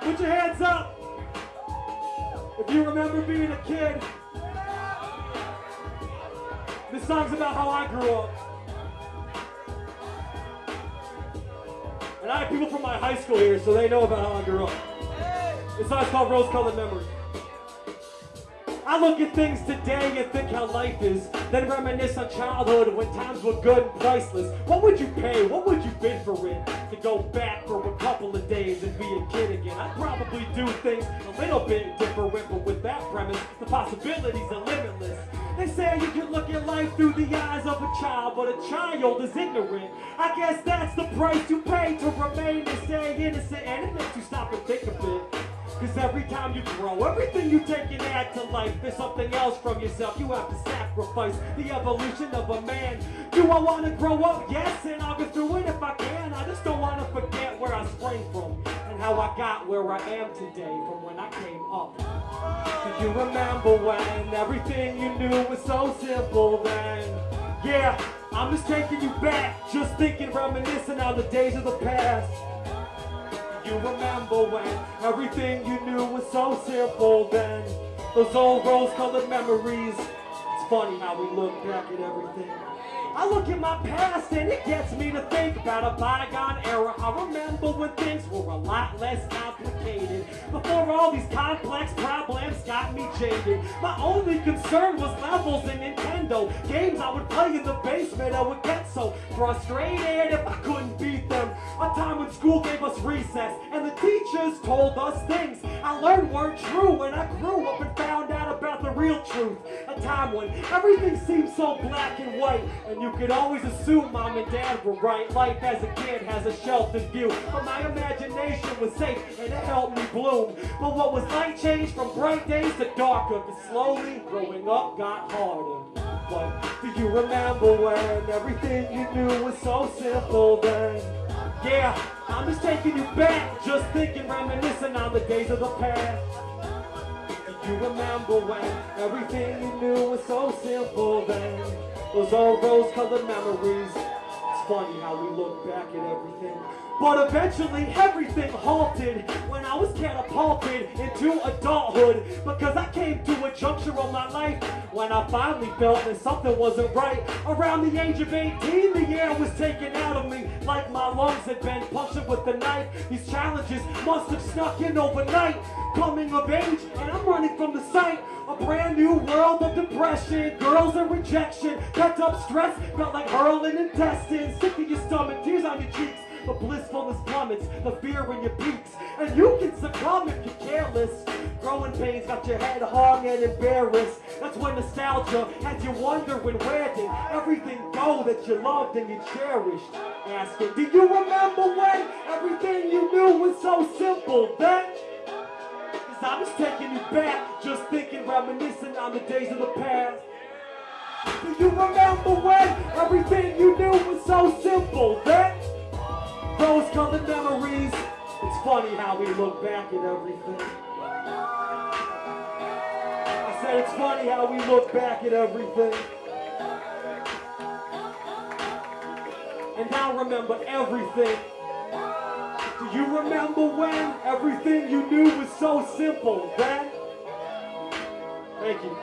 Put your hands up if you remember being a kid. This song's about how I grew up. And I have people from my high school here, so they know about how I grew up. This song's called Rose-Colored Memories. I look at things today and think how life is, then reminisce on childhood when times were good and priceless. What would you pay? What would you bid for it? To go back for a couple of days and be a kid again? I'd probably do things a little bit different, but with that premise, the possibilities are limitless. They say you can look at life through the eyes of a child, but a child is ignorant. I guess that's the price you pay to remain and stay innocent, and it makes you stop and think a bit. Cause every time you grow, everything you take and add to life, there's something else from yourself you have to sacrifice. The evolution of a man. Do I want to grow up? Yes, and I'll get through it if I can. I just don't want to forget where I sprang from and how I got where I am today from when I came up. Do you remember when everything you knew was so simple then? Yeah, I'm just taking you back, just thinking, reminiscing on the days of the past. You remember when everything you knew was so simple then? Those old rose-colored memories. It's funny how we look back at everything. I look at my past and it gets me to think about a bygone era. I remember when things were a lot less complicated, before all these complex problems got me jaded. My only concern was levels and Nintendo games I would play in the basement. I would get so frustrated if I couldn't beat them. A time when school gave us recess and the teachers told us things I learned weren't true, and I grew up and found out about the real truth. A time when everything seemed so black and white, and you could always assume mom and dad were right. Life as a kid has a sheltered view, but my imagination was safe and it helped me bloom. But what was light changed from bright days to darker, but slowly growing up got harder. But do you remember when everything you knew was so simple then? Yeah, I'm just taking you back, just thinking, reminiscing on the days of the past. Do you remember when everything you knew was so simple then? Those old rose-colored memories. It's funny how we look back at everything. But eventually everything halted when I was catapulted into adulthood, because I came to a juncture of my life when I finally felt that something wasn't right. Around the age of 18, the air was taken out of me like my lungs had been punctured with a knife. These challenges must have snuck in overnight. Coming of age, and I'm running from the sight. A brand new world of depression, girls and rejection. Pent up stress felt like hurling intestines. Sick in your stomach, tears on your cheeks. The blissfulness plummets, the fear in your peaks, and you can succumb if you're careless. Growing pains got your head hung and embarrassed. That's when nostalgia has you wondering, where did everything go that you loved and you cherished? Asking, do you remember when everything you knew was so simple then? Cause I'm just taking you back, just thinking, reminiscing on the days of the past. Do you remember when everything you knew was so simple then? Rose-colored memories. It's funny how we look back at everything. I said it's funny how we look back at everything. And now remember everything. Do you remember when everything you knew was so simple then? Thank you.